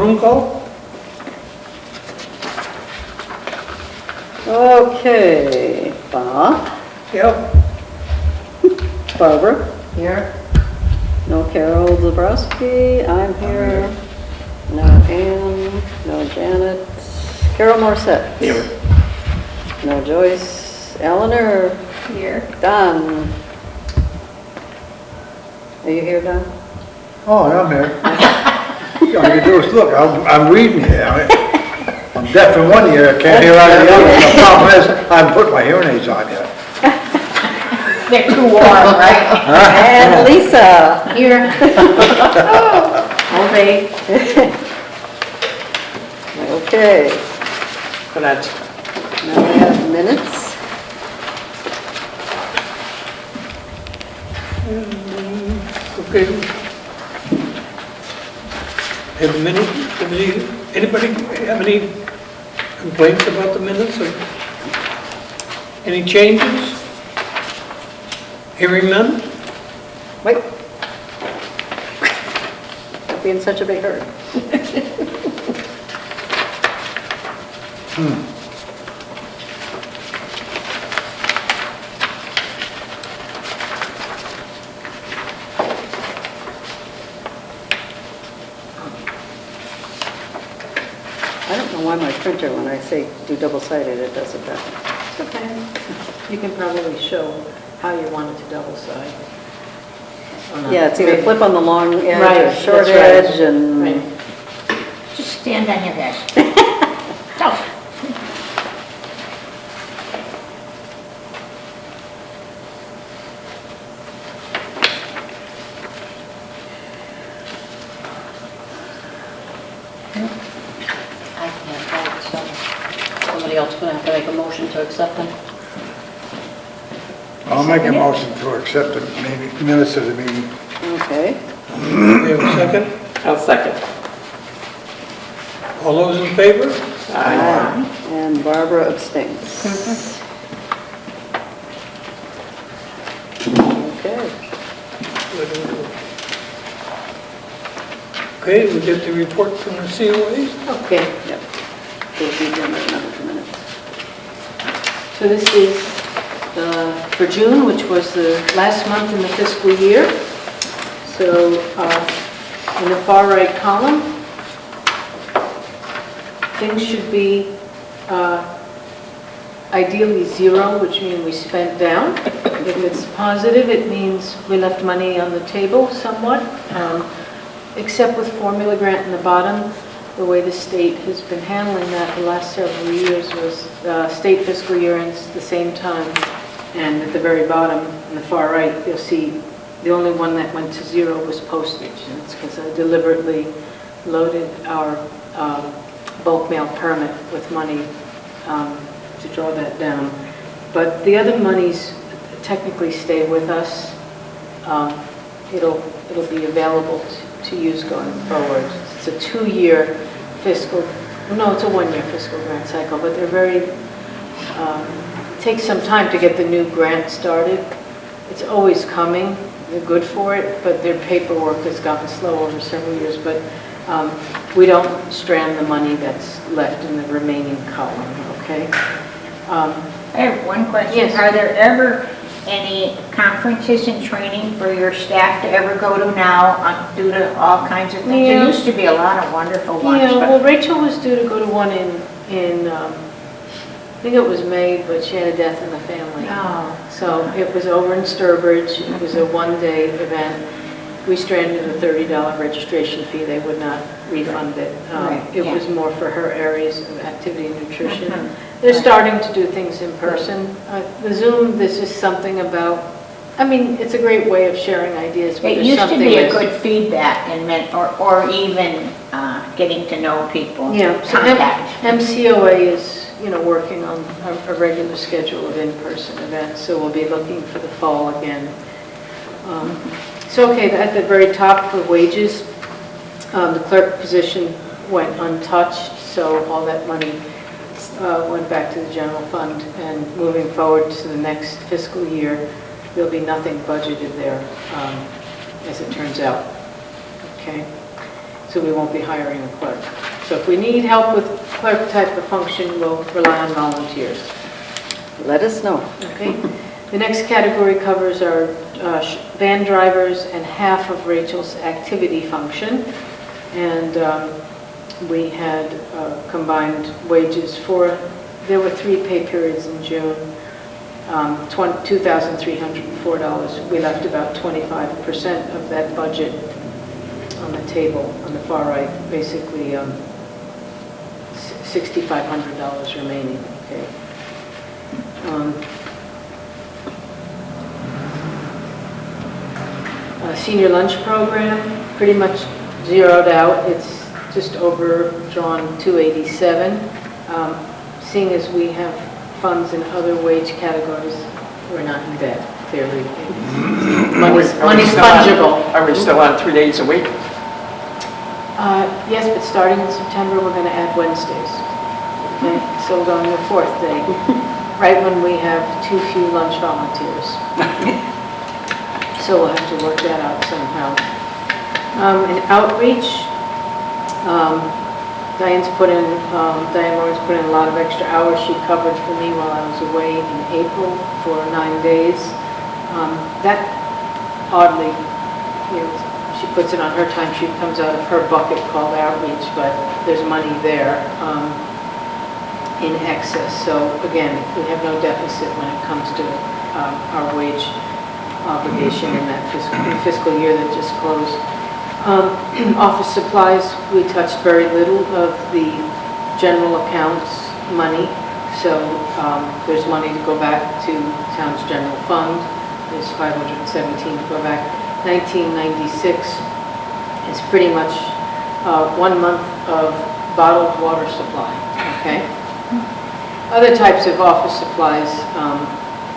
room call? Okay, Bob, Yep. Barbara, Here. no Carol Zabrowski, I'm here. No Ann, no Janet, Carol Morissette. Here. No Joyce, Eleanor, Here. Don. Are you here, Don? Oh, I'm here. All you do is look, I'm reading here. I'm deaf in one ear, I can't hear out of the other. The problem is, I haven't put my hearing aids on yet. They're too warm, right? And Lisa. Here. All day. Okay, But that's, now we have minutes. okay. Have anybody have any complaints about the minutes or any changes? Hearing none? Wait. Don't be in such a big hurry. I don't know why my printer, when I say do double-sided, it does it that way. Okay. You can probably show how you want it to double side. Yeah, it's either flip on the long edge Right, or short that's right. edge and... Right. Just stand on your head. Go. I can't vote, so somebody else is going to have to make a motion to accept them. I'll make a motion to accept the minutes of the meeting. Okay. We have a second? I'll second. All those in favor? Aye. And Barbara abstains. Okay. Okay, we get the report from the COAs. Okay. Yep. We'll be doing that in another minute. So this is for June, which was the last month in the fiscal year. So in the far right column, things should be ideally zero, which means we spent down. If it's positive, it means we left money on the table somewhat, except with formula grant in the bottom. The way the state has been handling that the last several years was state fiscal year ends the same time. And at the very bottom, in the far right, you'll see the only one that went to zero was postage. And it's because I deliberately loaded our bulk mail permit with money to draw that down. But the other monies technically stay with us. It'll be available to use going forward. It's a 2-year fiscal, no, it's a 1-year fiscal grant cycle, but they're very, takes some time to get the new grant started. It's always coming, they're good for it, but their paperwork has gotten slow over several years, but we don't strand the money that's left in the remaining column, okay? I have one question. Yes. Are there ever any conferences and training for your staff to ever go to now due to all kinds of things? Yeah. There used to be a lot of wonderful ones. Yeah, but- well, Rachel was due to go to one in I think it was May, but she had a death in the family. Oh. So it was over in Sturbridge. It was a one-day event. We stranded a $30 registration fee. They would not refund it. Right, It yeah. was more for her areas of activity and nutrition. Mhm. They're Right. starting to do things in person. The Zoom, this is something about, I mean, it's a great way of sharing ideas. but It there's used to something be a that's- good feedback and meant, or even getting to know people. Yeah, so Contact. MCOA is, working on a regular schedule of in-person events, so we'll be looking for the fall again. So, okay, at the very top for wages, the clerk position went untouched, so all that money went back to the general fund, and moving forward to the next fiscal year, there'll be nothing budgeted there, as it turns out. Okay. so we won't be hiring a clerk. So if we need help with clerk type of function, we'll rely on volunteers. Let us know. Okay. The next category covers our van drivers and half of Rachel's activity function. And we had combined wages for, there were 3 pay periods in June, $2,304. We left about 25% of that budget on the table on the far right, basically $6,500 remaining. Okay. Senior lunch program, pretty much zeroed out. It's just overdrawn 287. Seeing as we have funds in other wage categories, we're not in debt, clearly. Money's fungible. Are we still on 3 days a week? Yes, but starting in September, we're going to add Wednesdays. Okay, so we're going to the 4th day, right when we have too few lunch volunteers. So we'll have to work that out somehow. In outreach, Diane Moore's put in a lot of extra hours. She covered for me while I was away in April for 9 days. That oddly, she puts it on her time sheet, comes out of her bucket called outreach, but there's money there in excess. So again, we have no deficit when it comes to our wage obligation in that fiscal year that just closed. Office supplies, we touched very little of the general accounts money, so there's money to go back to town's general fund. There's 517 to go back. 1996 is pretty much 1 month of bottled water supply. Okay. Other types of office supplies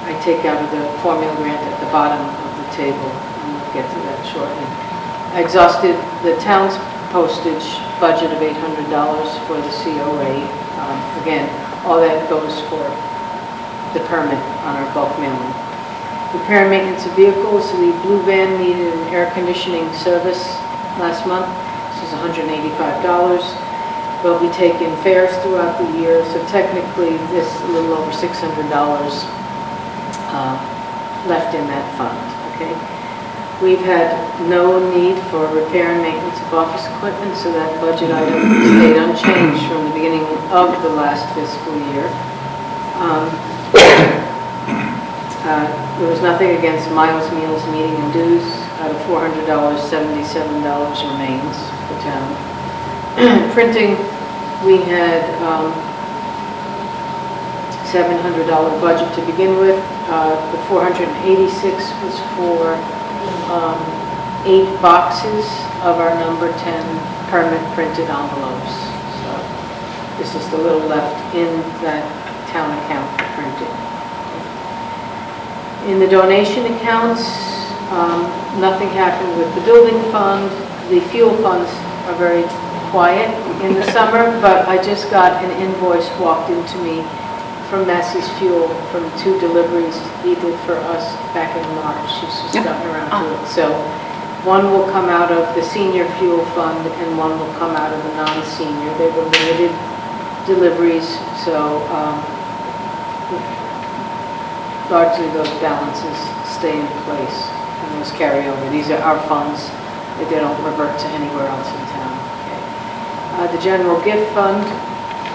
I take out of the formula grant at the bottom of the table, and we'll get to that shortly. I exhausted the town's postage budget of $800 for the COA. Again, all that goes for the permit on our bulk mailing. Repair and maintenance of vehicles. The blue van needed an air conditioning service last month. This is $185. We'll be taking fares throughout the year, so technically this is a little over $600 left in that fund. Okay. We've had no need for repair and maintenance of office equipment, so that budget item stayed unchanged from the beginning of the last fiscal year. There was nothing against miles, meals, meeting, and dues. Out of $400, $77 remains for town. Printing, we had $700 budget to begin with. The $486 was for 8 boxes of our number 10 permit printed envelopes. So this is the little left in that town account for printing. In the donation accounts, nothing happened with the building fund. The fuel funds are very quiet in the summer, but I just got an invoice walked into me from Massey's Fuel from 2 deliveries he did for us back in March. She's just gotten around to it. So one will come out of the senior fuel fund and one will come out of the non-senior. They were limited deliveries, so largely those balances stay in place and those carry over. These are our funds. They don't revert to anywhere else in town. Okay. The general gift fund,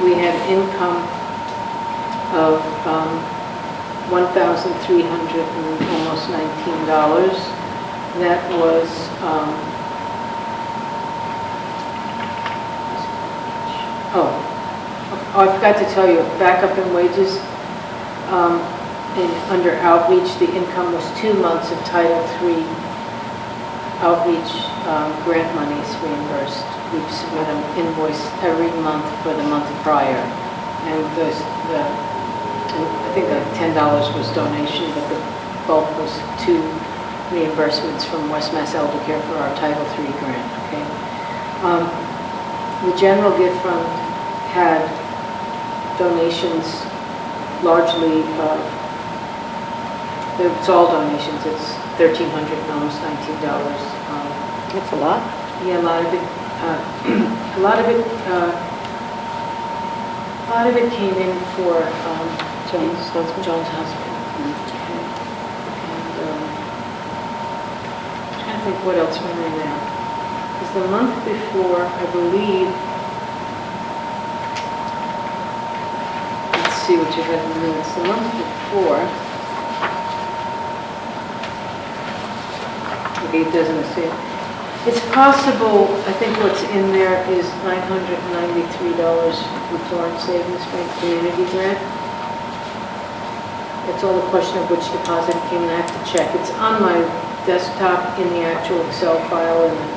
we had income of $1,300 and almost $19. That was I forgot to tell you, back up in wages, under outreach, the income was 2 months of Title III outreach grant monies reimbursed. We submit an invoice every month for the month prior, and I think $10 was donation, but the bulk was 2 reimbursements from West Mass Elder Care for our Title III grant. Okay. The general gift fund had donations largely. It's all donations. It's $1,300 and almost $19. That's a lot. Yeah, a lot of it. A lot of it, came in for John's husband. John's husband. Okay. And I'm trying to think what else went in there. Because the month before, I believe, let's see what you got in the minutes. The month before, okay, it doesn't say. It's possible, I think what's in there is $993 with Florence Savings Bank Community Grant. It's all a question of which deposit came in. I have to check. It's on my desktop in the actual Excel file, and the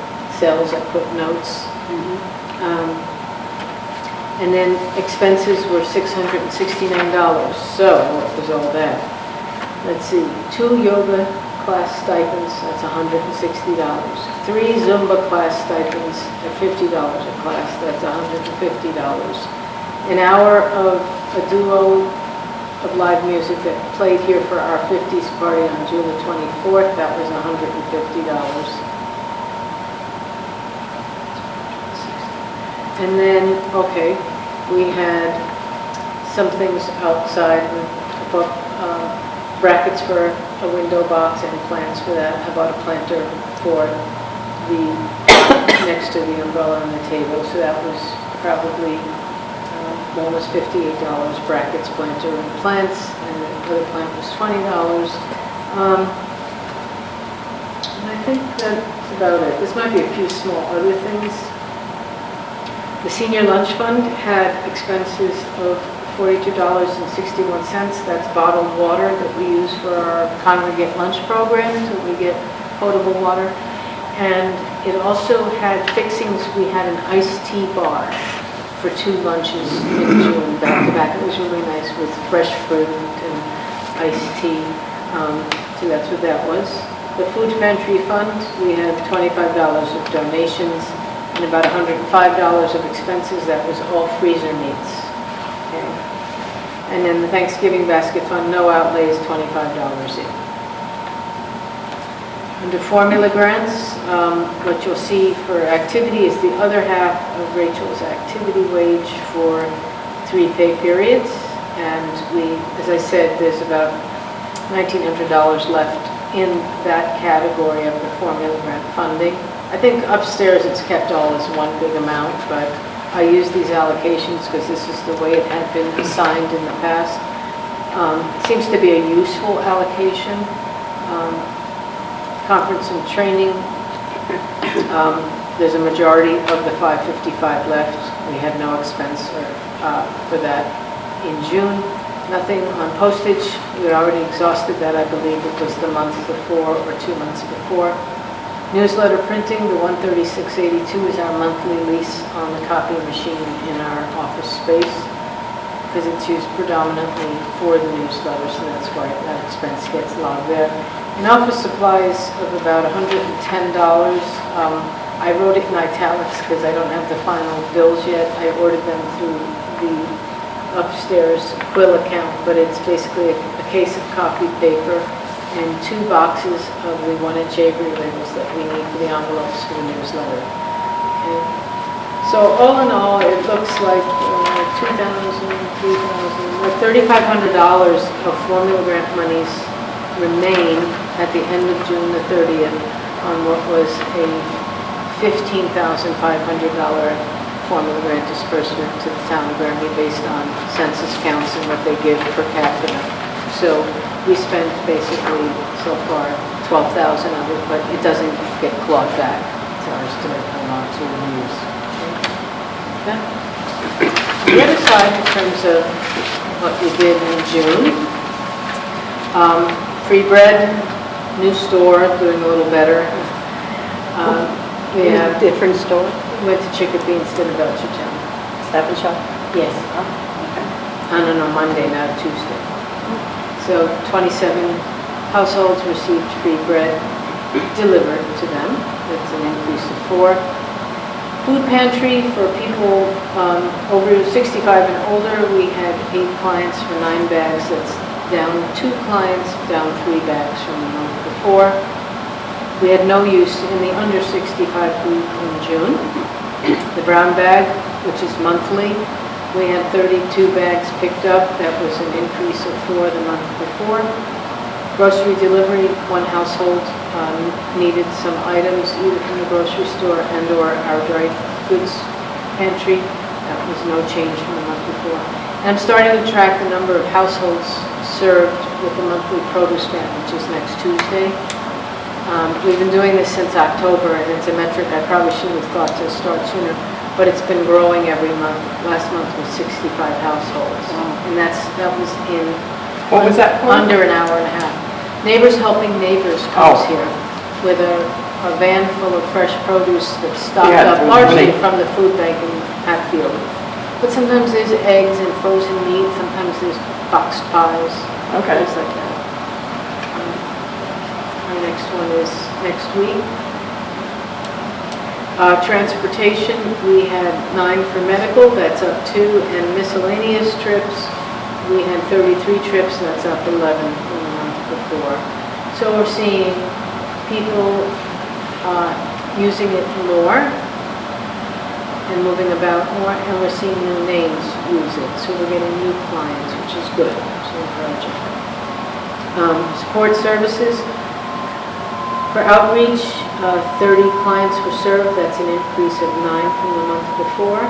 cells I put notes. And then expenses were $669. So what was all that? Let's see, 2 yoga class stipends, that's $160. 3 Zumba class stipends at $50 a class, that's $150. An hour of a duo of live music that played here for our 50s party on June the 24th, that was $150. And then, okay, we had some things outside, I bought brackets for a window box and plants for that. I bought a planter for the, next to the umbrella on the table, so that was probably almost $58, brackets, planter, and plants, and the other plant was $20. And I think that's about it. This might be a few small other things. The senior lunch fund had expenses of $42.61. That's bottled water that we use for our congregate lunch program, so we get potable water. And it also had fixings. We had an iced tea bar for 2 lunches in June, back to back. It was really nice with fresh fruit and iced tea. So that's what that was. The food pantry fund, we had $25 of donations and about $105 of expenses. That was all freezer meats. Okay. And then the Thanksgiving basket fund, no outlays, $25 in. Under formula grants, what you'll see for activity is the other half of Rachel's activity wage for 3 pay periods. And we, as I said, there's about $1,900 left in that category of the formula grant funding. I think upstairs it's kept all as one big amount, but I use these allocations because this is the way it had been assigned in the past. It seems to be a useful allocation. Conference and training, there's a majority of the $555 left. We had no expense for that in June. Nothing on postage. We already exhausted that, I believe it was the month before or 2 months before. Newsletter printing, the $136.82 is our monthly lease on the copy machine in our office space, because it's used predominantly for the newsletter, so that's why that expense gets logged there. In office supplies of about $110, I wrote it in italics because I don't have the final bills yet. I ordered them through the upstairs Quill account, but it's basically a case of copied paper and 2 boxes of the 1-inch Avery labels that we need for the envelopes for the newsletter. Okay. So all in all, it looks like $2,000, $3,000, like $3,500 of formula grant monies remain at the end of June the 30th on what was a $15,500 formula grant disbursement to the town of Granby based on census counts and what they give per capita. So we spent basically so far $12,000 of it, but it doesn't get clawed back. It's ours to hold on to and use. Okay. The other side, in terms of what we did in June, free bread, new store, doing a little better. We have Different store, went to Chicopee instead of Belchertown. Stop and Shop. Yes. On a Monday, not a Tuesday. So 27 households received free bread delivered to them. That's an increase of 4. Food pantry for people over 65 and older, we had 8 clients for 9 bags. That's down 2 clients, down 3 bags from the month before. We had no use in the under 65 group in June. The brown bag, which is monthly, we had 32 bags picked up. That was an increase of 4 the month before. Grocery delivery, one household needed some items either from the grocery store and/or our dry goods pantry. That was no change from the month before. And I'm starting to track the number of households served with the monthly produce grant, which is next Tuesday. We've been doing this since October, and it's a metric I probably should have thought to start sooner, but it's been growing every month. Last month was 65 households, and that was in What was that for? under an hour and a half. Neighbors Helping Neighbors comes Oh. here with a van full of fresh produce that's stocked Yeah, up there's largely money. from the food bank in Hatfield. But sometimes there's eggs and frozen meat, sometimes there's boxed pies, Okay. things like that. Our next one is next week. Transportation, we had 9 for medical, that's up 2, and miscellaneous trips, we had 33 trips, that's up 11 from the month before. So we're seeing people using it more and moving about more, and we're seeing new names use it. So we're getting new clients, which is good, it's encouraging. Support services, for outreach, 30 clients were served, that's an increase of 9 from the month before.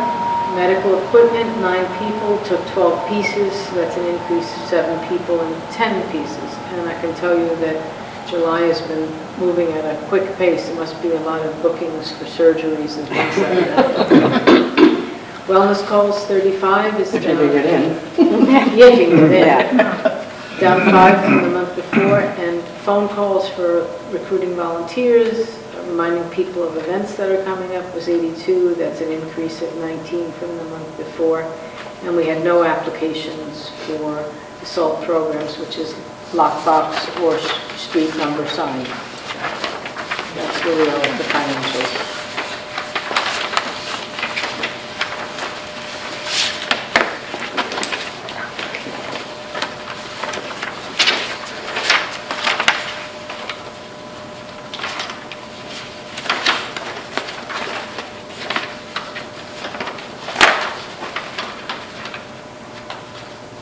Medical equipment, 9 people, took 12 pieces, that's an increase of 7 people and 10 pieces. And I can tell you that July has been moving at a quick pace. There must be a lot of bookings for surgeries and things like that. Wellness calls, 35 is If you down. can get in. Yeah, if you can get in. Down 5 from the month before, and phone calls for recruiting volunteers, reminding people of events that are coming up was 82. That's an increase of 19 from the month before. And we had no applications for the SALT programs, which is lockbox or street number sign. That's where we are with the financials.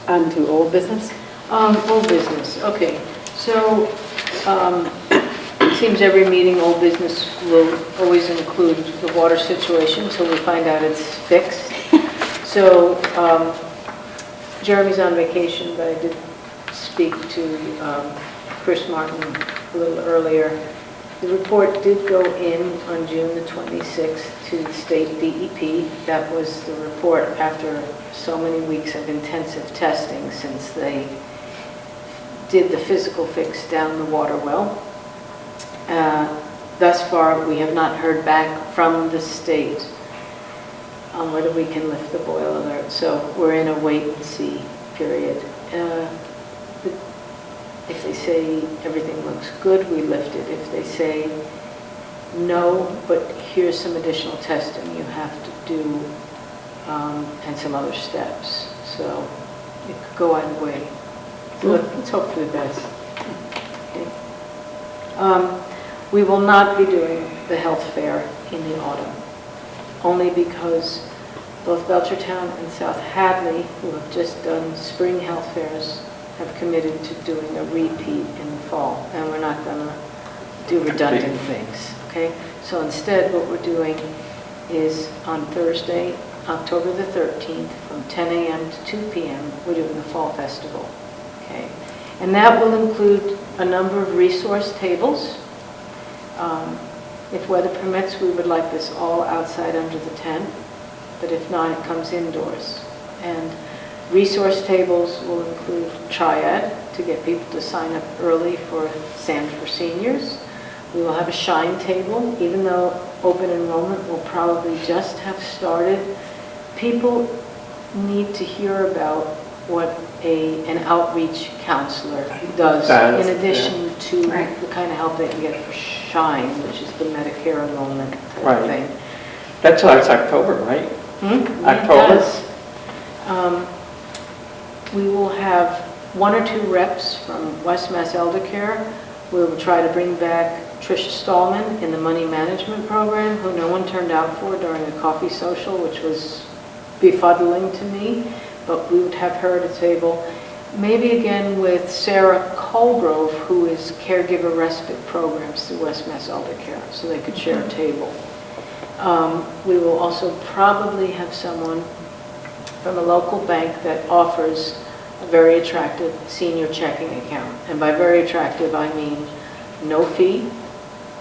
On to old business? Old business, okay. So, it seems every meeting, old business will always include the water situation, so we find out it's fixed. So, Jeremy's on vacation, but I did speak to Chris Martin a little earlier. The report did go in on June the 26th to the state DEP. That was the report after so many weeks of intensive testing since they did the physical fix down the water well. Thus far, we have not heard back from the state on whether we can lift the boil alert. So we're in a wait and see period. If they say everything looks good, we lift it. If they say no, but here's some additional testing you have to do and some other steps. So it could go either way. So let's hope for the best. Okay. We will not be doing the health fair in the autumn, only because both Belchertown and South Hadley, who have just done spring health fairs, have committed to doing a repeat in the fall, and we're not going to do redundant things, okay? So instead, what we're doing is on Thursday, October the 13th, from 10 a.m. to 2 p.m., we're doing the Fall Festival, okay? And that will include a number of resource tables. If weather permits, we would like this all outside under the tent, but if not, it comes indoors. And resource tables will include triad to get people to sign up early for Sand for Seniors. We will have a shine table, even though open enrollment will probably just have started. People need to hear about what an outreach counselor does in addition to the kind of help they can get for shine, which is the Medicare enrollment type of thing. That's October, right? October? It does. We will have 1 or 2 reps from West Mass Elder Care. We will try to bring back Tricia Stallman in the money management program, who no one turned out for during a coffee social, which was befuddling to me, but we would have her at a table. Maybe again with Sarah Colgrove, who is caregiver respite programs through West Mass Elder Care, so they could share a table. We will also probably have someone from a local bank that offers a very attractive senior checking account. And by very attractive, I mean no fee,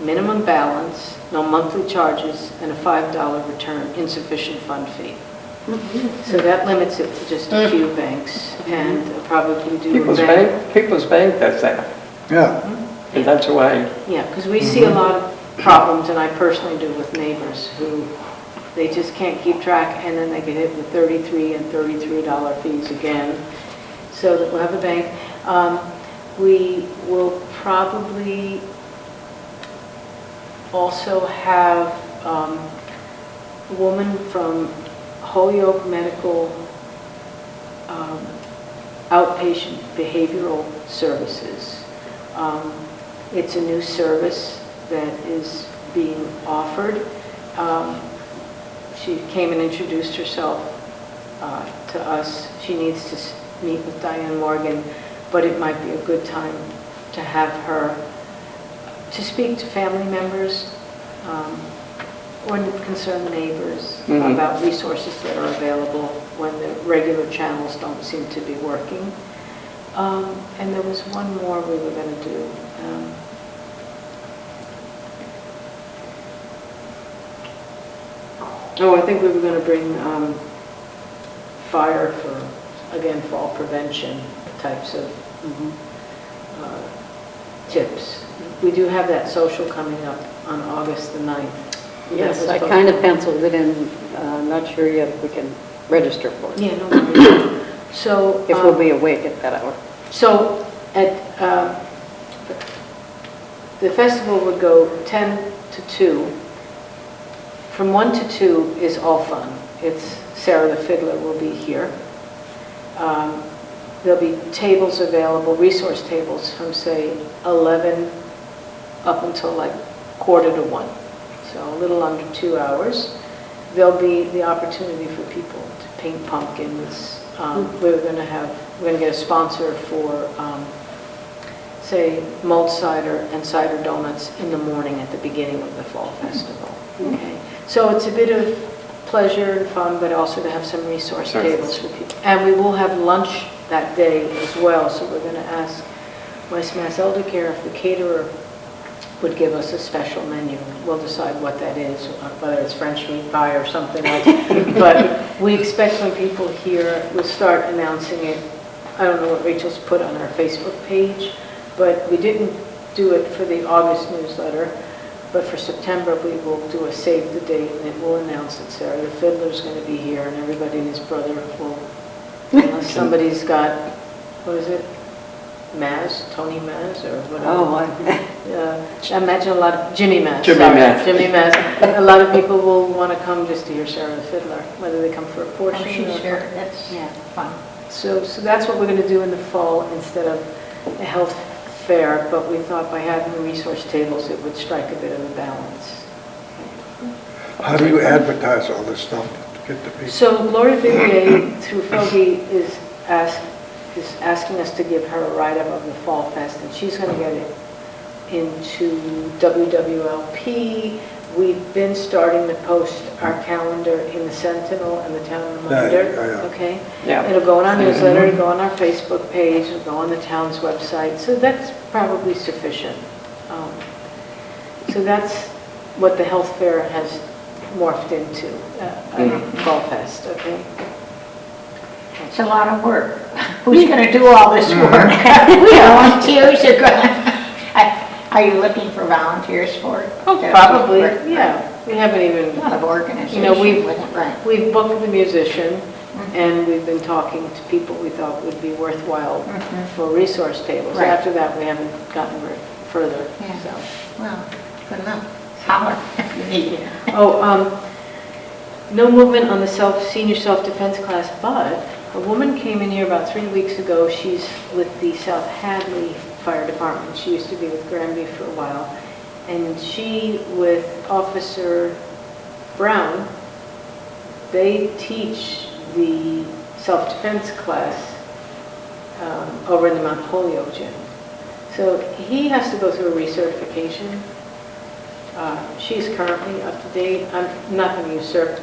minimum balance, no monthly charges, and a $5 return insufficient fund fee. So that limits it to just a few banks, and probably do People's Bank does that, Yeah. and that's why. Yeah, because we see a lot of problems, and I personally do, with neighbors who they just can't keep track, and then they get hit with $33 and $33 fees again. So that we'll have a bank. We will probably also have a woman from Holyoke Medical Outpatient Behavioral Services. It's a new service that is being offered. She came and introduced herself to us. She needs to meet with Diane Morgan, but it might be a good time to have her to speak to family members or concerned neighbors about resources that are available when the regular channels don't seem to be working. And there was one more we were going to do. I think we were going to bring fire for, again, fall prevention types of tips. We do have that social coming up on August the 9th. Yes, I kind of penciled it in. Not sure yet if we can register for it. Yeah, no worries. So, If we'll be awake at that hour. so at the festival would go 10 to 2. From 1 to 2 is all fun. It's Sarah the Fiddler will be here. There'll be tables available, resource tables from say 11 up until like 1:45. So a little under 2 hours. There'll be the opportunity for people to paint pumpkins. We're going to get a sponsor for, say, mulled cider and cider donuts in the morning at the beginning of the fall festival. Okay. So it's a bit of pleasure and fun, but also to have some resource tables for people. And we will have lunch that day as well. So we're going to ask West Mass Elder Care if the caterer would give us a special menu. We'll decide what that is, whether it's French meat pie or something like that. But we expect when people hear, we'll start announcing it. I don't know what Rachel's put on our Facebook page, but we didn't do it for the August newsletter. But for September, we will do a save the date, and it will announce that Sarah the Fiddler's going to be here, and everybody and his brother will, unless somebody's got, what is it? Tony Maz, or whatever. I imagine a lot of, Jimmy Maz. Jimmy Maz. A lot of people will want to come just to hear Sarah the Fiddler, whether they come for a portion. She's here, that's fun. So that's what we're going to do in the fall instead of a health fair, but we thought by having the resource tables, it would strike a bit of a balance. How do you advertise all this stuff to get the people? So Gloria Vivier, through Fogy, is asking us to give her a write-up of the Fall Fest, and she's going to get it into WWLP. We've been starting to post our calendar in the Sentinel and the Town Reminder. Okay? Yeah. It'll go on our newsletter, it'll go on our Facebook page, it'll go on the town's website, so that's probably sufficient. So that's what the health fair has morphed into, Fall Fest, okay? It's a lot of work. Who's going to do all this work? Volunteers are going. Are you looking for volunteers for it? Probably, yeah. We haven't even, A lot of organization. we've with it, right. booked the musician, and we've been talking to people we thought would be worthwhile for resource tables. Right. After that, we haven't gotten further, Yeah. so. Well, good luck. Holler if you need it. No movement on the senior self-defense class, but a woman came in here about 3 weeks ago. She's with the South Hadley Fire Department. She used to be with Granby for a while. And she, with Officer Brown, they teach the self-defense class over in the Mount Holyoke gym. So he has to go through a recertification. She's currently up to date. I'm not going to usurp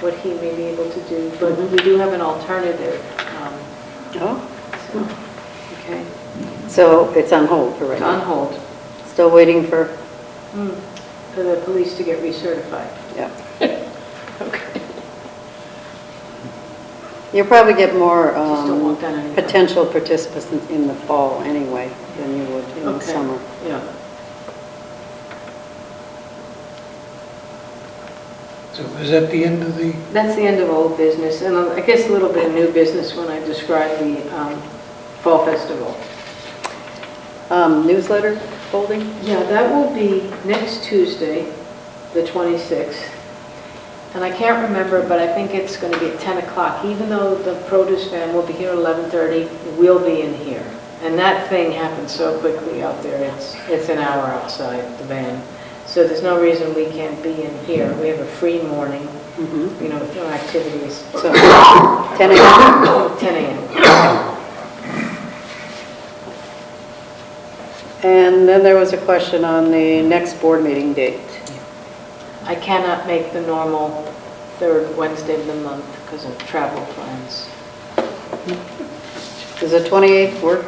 what he may be able to do, but we do have an alternative. Oh, So, okay, so it's on hold for right it's on now. hold Still waiting for, for the police to get recertified. yeah. Okay. You'll probably get more Just don't walk down any. potential participants in the fall anyway than you would in the Okay. summer. Yeah. So is that the end of the, That's the end of old business, and I guess a little bit of new business when I describe the Fall Festival. Newsletter folding? Yeah, that will be next Tuesday, the 26th. And I can't remember, but I think it's going to be at 10 o'clock. Even though the produce van will be here at 11:30, we'll be in here. And that thing happens so quickly out there, it's an hour outside the van. So there's no reason we can't be in here. We have a free morning, you know, with no activities. So, 10 a.m.? 10 a.m. And then there was a question on the next board meeting date. I cannot make the normal third Wednesday of the month because of travel plans. Does the 28th work?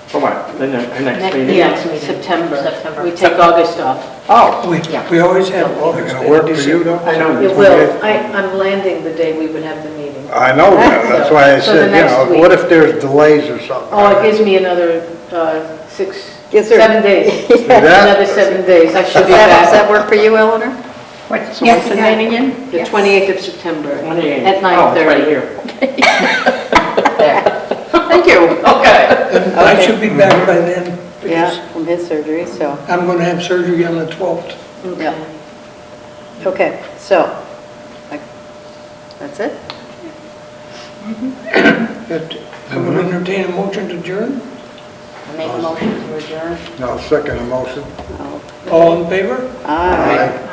For what? The next meeting? Yeah, September. We take August off. Oh, we always have August. They're gonna work for you though? I know. It will. I'm landing the day we would have the meeting. I know that, that's why I So the said, next what week. if there's delays or something? Oh, it gives me another 7 days. See that? Another 7 days. I should be Does that back. work for you, Eleanor? What's So yes, what's the yeah. date again? The 28th of September 28th. at Oh, it's right 9:30. here. Thank you, okay. And I should be back by then, because Yeah, from his surgery, so, I'm going to have surgery on the 12th. yeah. Okay, so, that's it? I would entertain a motion to adjourn. Make a motion to adjourn. No, second motion. Oh, All in favor? all right.